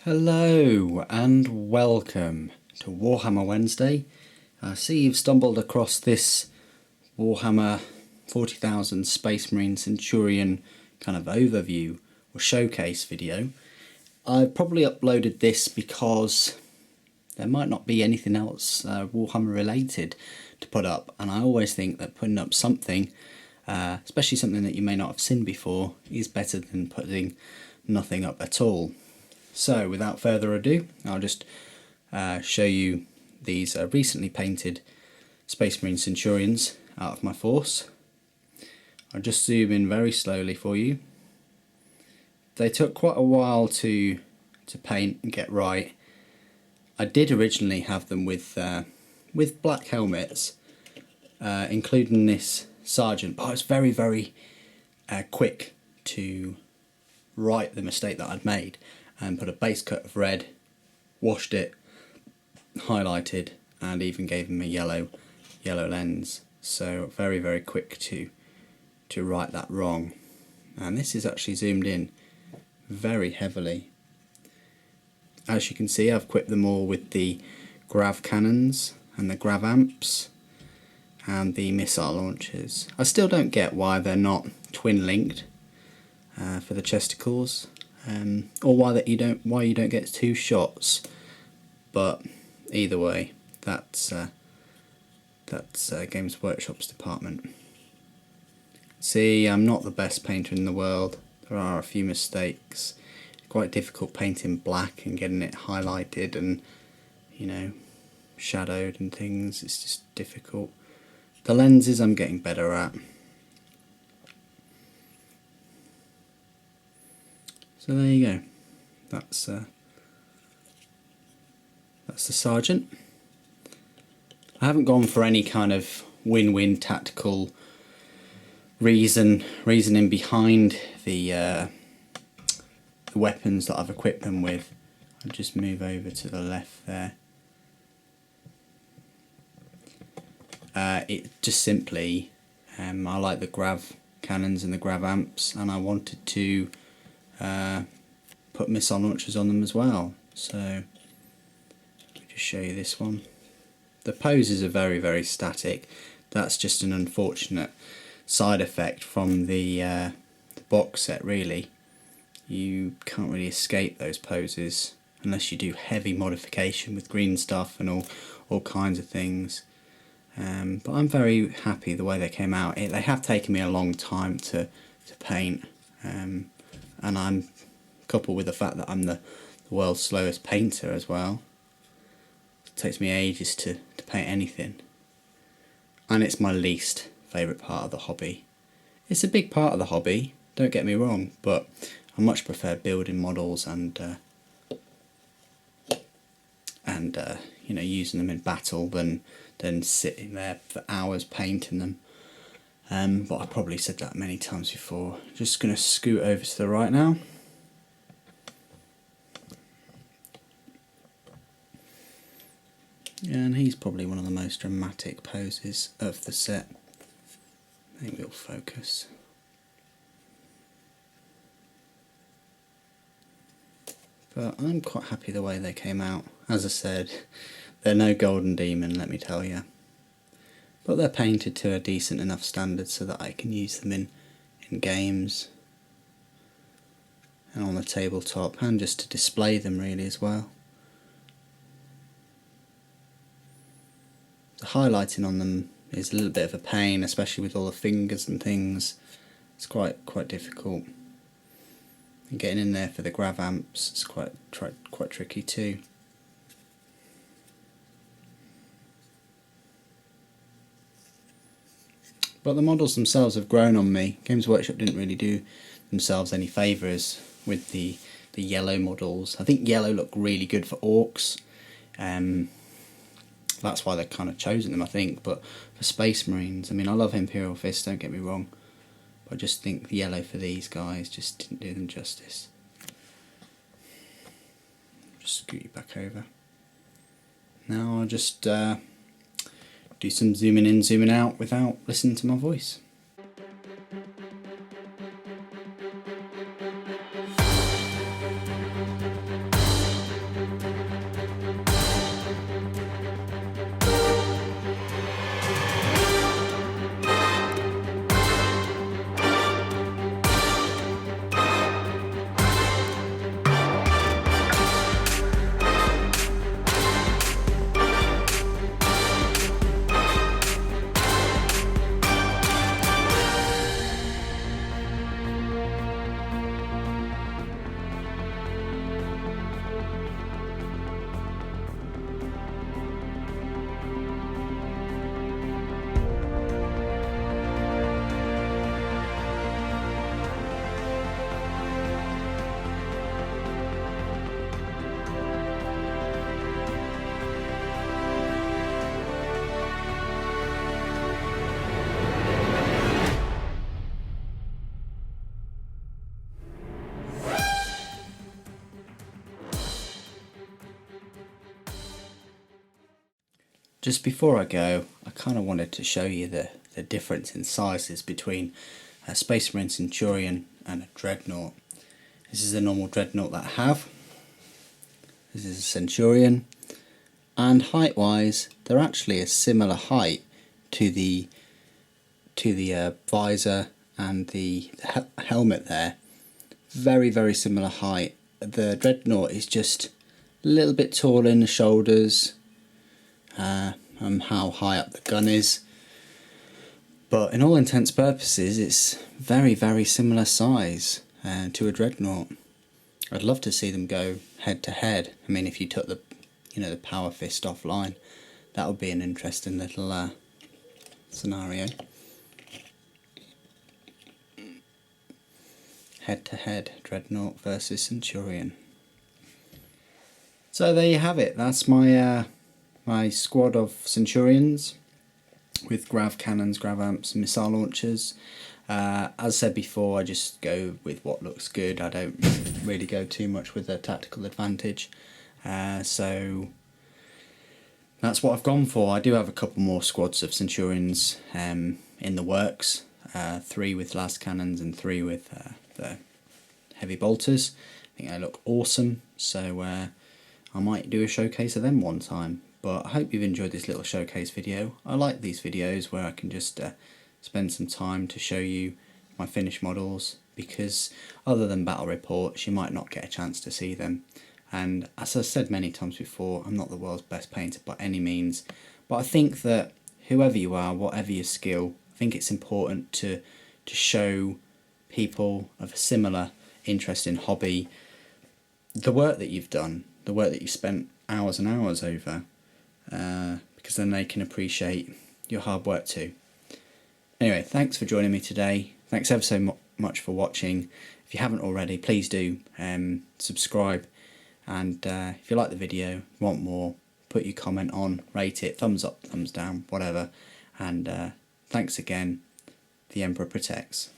Hello and welcome to Warhammer Wednesday. I see you've stumbled across this Warhammer 40,000 Space Marine Centurion kind of overview or showcase video. I've probably uploaded this because there might not be anything else Warhammer related to put up, and I always think that putting up something, especially something that you may not have seen before, is better than putting nothing up at all. So without further ado, I'll just show you these recently painted Space Marine Centurions out of my force. I'll just zoom in very slowly for you. They took quite a while to paint and get right. I did originally have them with black helmets, including this Sergeant, but I was very quick to right the mistake that I'd made and put a base coat of red, washed it, highlighted, and even gave him a yellow lens. So very quick to right that wrong. And this is actually zoomed in very heavily. As you can see, I've equipped them all with the grav cannons and the grav amps and the missile launchers. I still don't get why they're not twin linked for the chesticles, or why you don't get two shots. But either way, that's Games Workshop's department. See, I'm not the best painter in the world. There are a few mistakes. It's quite difficult painting black and getting it highlighted and, you know, shadowed and things. It's just difficult. The lenses I'm getting better at. So there you go. That's the Sergeant. I haven't gone for any kind of win-win tactical reasoning behind the weapons that I've equipped them with. I'll just move over to the left there. It just simply, I like the grav cannons and the grav amps, and I wanted to put missile launchers on them as well. So let me just show you this one. The poses are very static. That's just an unfortunate side effect from the box set, really. You can't really escape those poses unless you do heavy modification with green stuff and all kinds of things. But I'm very happy the way they came out. They have taken me a long time to paint, and I'm coupled with the fact that I'm the world's slowest painter as well. It takes me ages to paint anything, and it's my least favourite part of the hobby. It's a big part of the hobby, don't get me wrong, but I much prefer building models and you know, using them in battle than sitting there for hours painting them. But I probably said that many times before. Just going to scoot over to the right now. Yeah, and he's probably one of the most dramatic poses of the set. I think we'll focus. But I'm quite happy the way they came out. As I said, they're no golden demon, let me tell you. But they're painted to a decent enough standard so that I can use them in games and on the tabletop, and just to display them really as well. The highlighting on them is a little bit of a pain, especially with all the fingers and things. It's quite difficult. And getting in there for the grav amps is quite tricky too. But the models themselves have grown on me. Games Workshop didn't really do themselves any favours with the yellow models. I think yellow looked really good for orcs. That's why they've kind of chosen them, I think. But for Space Marines, I mean, I love Imperial Fist, don't get me wrong, but I just think the yellow for these guys just didn't do them justice. Just scoot you back over. Now I'll just do some zooming in, zooming out without listening to my voice. just before I go, I kind of wanted to show you the difference in sizes between a Space Marine Centurion and a Dreadnought. This is a normal Dreadnought that I have. This is a Centurion, and height wise they're actually a similar height to the visor and the helmet there. Very similar height. The Dreadnought is just a little bit taller in the shoulders, how high up the gun is, but in all intents purposes it's very similar size to a Dreadnought. I'd love to see them go head to head. I mean, if you took the the power fist offline, that would be an interesting little scenario. Head to head, Dreadnought versus Centurion. So there you have it. That's my my squad of Centurions with grav cannons, grav amps, and missile launchers. As said before, I just go with what looks good. I don't really go too much with a tactical advantage. So that's what I've gone for. I do have a couple more squads of Centurions in the works. 3 with las cannons and 3 with the heavy bolters. I think they look awesome, so I might do a showcase of them one time. But I hope you've enjoyed this little showcase video. I like these videos where I can just spend some time to show you my finished models, because other than battle reports you might not get a chance to see them. And as I've said many times before, I'm not the world's best painter by any means, but I think that whoever you are, whatever your skill, I think it's important to show people of a similar interest in hobby the work that you've done, the work that you spent hours and hours over, because then they can appreciate your hard work too. Anyway, thanks for joining me today. Thanks ever so much for watching. If you haven't already, please do subscribe, and if you like the video, want more, put your comment on, rate it, thumbs up, thumbs down, whatever. And thanks again. The Emperor protects.